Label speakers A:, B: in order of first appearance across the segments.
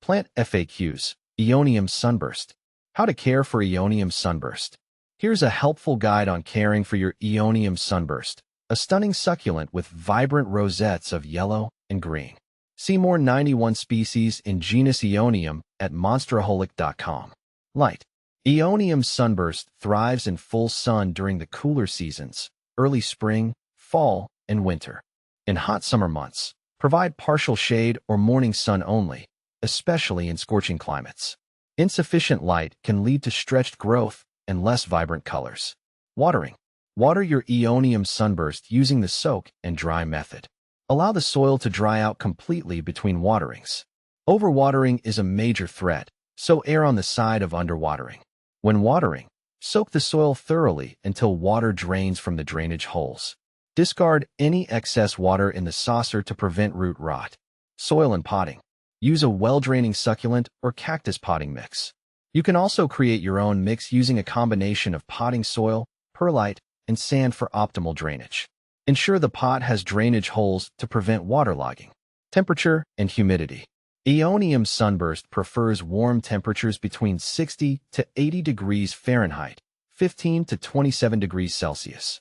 A: Plant FAQs. Aeonium Sunburst. How to care for Aeonium Sunburst. Here's a helpful guide on caring for your Aeonium Sunburst, a stunning succulent with vibrant rosettes of yellow and green. See more 91 species in genus Aeonium at monsteraholic.com. Light. Aeonium Sunburst thrives in full sun during the cooler seasons, early spring, fall, and winter. In hot summer months, provide partial shade or morning sun only, especially in scorching climates. Insufficient light can lead to stretched growth and less vibrant colors. Watering. Water your Aeonium Sunburst using the soak and dry method. Allow the soil to dry out completely between waterings. Overwatering is a major threat, so err on the side of underwatering. When watering, soak the soil thoroughly until water drains from the drainage holes. Discard any excess water in the saucer to prevent root rot. Soil and potting. Use a well-draining succulent or cactus potting mix. You can also create your own mix using a combination of potting soil, perlite, and sand for optimal drainage. Ensure the pot has drainage holes to prevent waterlogging. Temperature and humidity. Aeonium Sunburst prefers warm temperatures between 60 to 80 degrees Fahrenheit, 15 to 27 degrees Celsius.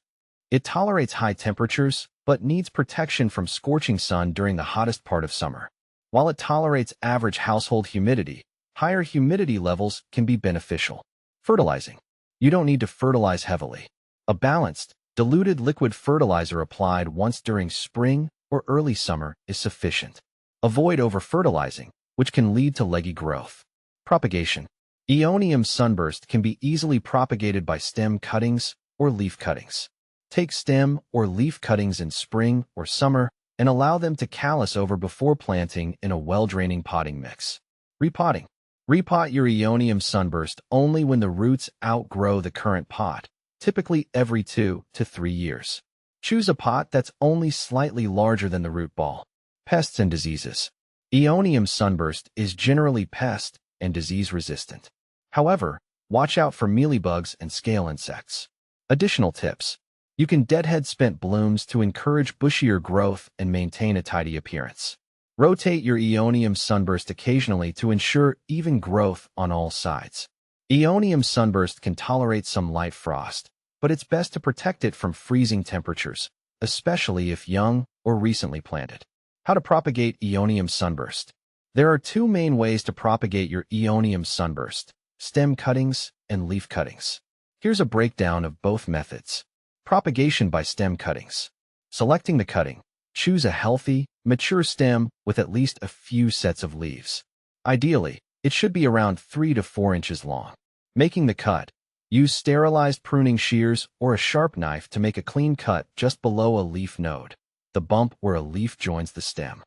A: It tolerates high temperatures, but needs protection from scorching sun during the hottest part of summer. While it tolerates average household humidity, higher humidity levels can be beneficial. Fertilizing. You don't need to fertilize heavily. A balanced, diluted liquid fertilizer applied once during spring or early summer is sufficient. Avoid over-fertilizing, which can lead to leggy growth. Propagation. Aeonium Sunburst can be easily propagated by stem cuttings or leaf cuttings. Take stem or leaf cuttings in spring or summer and allow them to callus over before planting in a well-draining potting mix. Repotting. Repot your Aeonium Sunburst only when the roots outgrow the current pot, typically every 2 to 3 years. Choose a pot that's only slightly larger than the root ball. Pests and diseases. Aeonium Sunburst is generally pest and disease resistant. However, watch out for mealybugs and scale insects. Additional tips. You can deadhead spent blooms to encourage bushier growth and maintain a tidy appearance. Rotate your Aeonium Sunburst occasionally to ensure even growth on all sides. Aeonium Sunburst can tolerate some light frost, but it's best to protect it from freezing temperatures, especially if young or recently planted. How to propagate Aeonium Sunburst. There are two main ways to propagate your Aeonium Sunburst: stem cuttings and leaf cuttings. Here's a breakdown of both methods. Propagation by stem cuttings. Selecting the cutting. Choose a healthy, mature stem with at least a few sets of leaves. Ideally, it should be around 3 to 4 inches long. Making the cut. Use sterilized pruning shears or a sharp knife to make a clean cut just below a leaf node, the bump where a leaf joins the stem.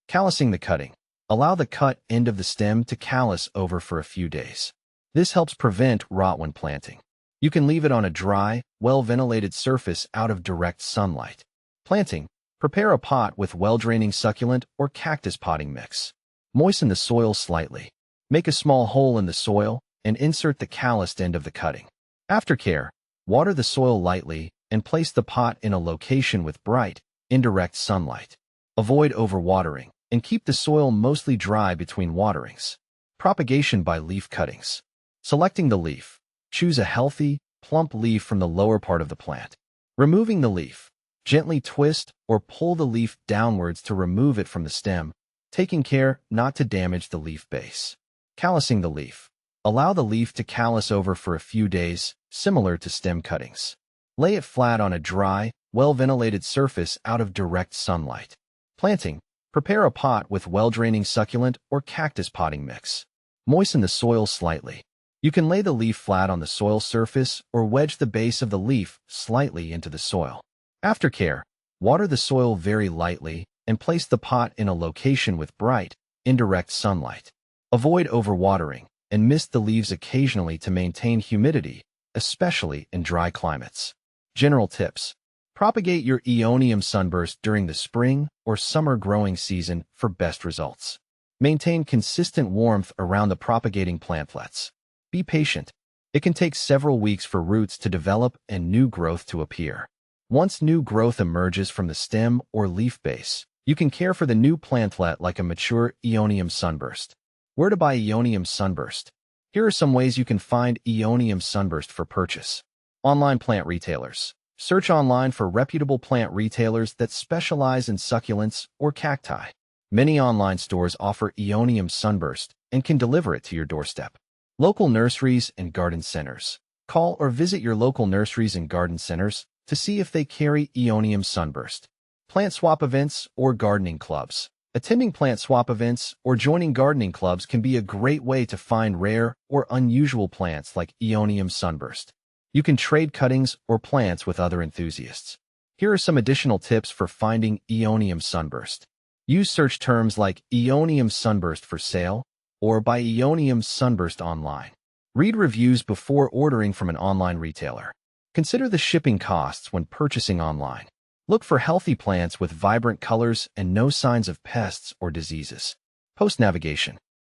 A: Callusing the cutting. Allow the cut end of the stem to callus over for a few days. This helps prevent rot when planting. You can leave it on a dry, well-ventilated surface out of direct sunlight. Planting. Prepare a pot with well-draining succulent or cactus potting mix. Moisten the soil slightly. Make a small hole in the soil and insert the calloused end of the cutting. Aftercare. Water the soil lightly and place the pot in a location with bright, indirect sunlight. Avoid overwatering and keep the soil mostly dry between waterings. Propagation by leaf cuttings. Selecting the leaf. Choose a healthy, plump leaf from the lower part of the plant. Removing the leaf. Gently twist or pull the leaf downwards to remove it from the stem, taking care not to damage the leaf base. Callusing the leaf. Allow the leaf to callus over for a few days, similar to stem cuttings. Lay it flat on a dry, well-ventilated surface out of direct sunlight. Planting. Prepare a pot with well-draining succulent or cactus potting mix. Moisten the soil slightly. You can lay the leaf flat on the soil surface or wedge the base of the leaf slightly into the soil. Aftercare. Water the soil very lightly and place the pot in a location with bright, indirect sunlight. Avoid overwatering and mist the leaves occasionally to maintain humidity, especially in dry climates. General tips. Propagate your Aeonium Sunburst during the spring or summer growing season for best results. Maintain consistent warmth around the propagating plantlets. Be patient. It can take several weeks for roots to develop and new growth to appear. Once new growth emerges from the stem or leaf base, you can care for the new plantlet like a mature Aeonium Sunburst. Where to buy Aeonium Sunburst? Here are some ways you can find Aeonium Sunburst for purchase. Online plant retailers. Search online for reputable plant retailers that specialize in succulents or cacti. Many online stores offer Aeonium Sunburst and can deliver it to your doorstep. Local nurseries and garden centers. Call or visit your local nurseries and garden centers to see if they carry Aeonium Sunburst. Plant swap events or gardening clubs. Attending plant swap events or joining gardening clubs can be a great way to find rare or unusual plants like Aeonium Sunburst. You can trade cuttings or plants with other enthusiasts. Here are some additional tips for finding Aeonium Sunburst. Use search terms like Aeonium Sunburst for sale or buy Aeonium Sunburst online. Read reviews before ordering from an online retailer. Consider the shipping costs when purchasing online. Look for healthy plants with vibrant colors and no signs of pests or diseases. Post navigation.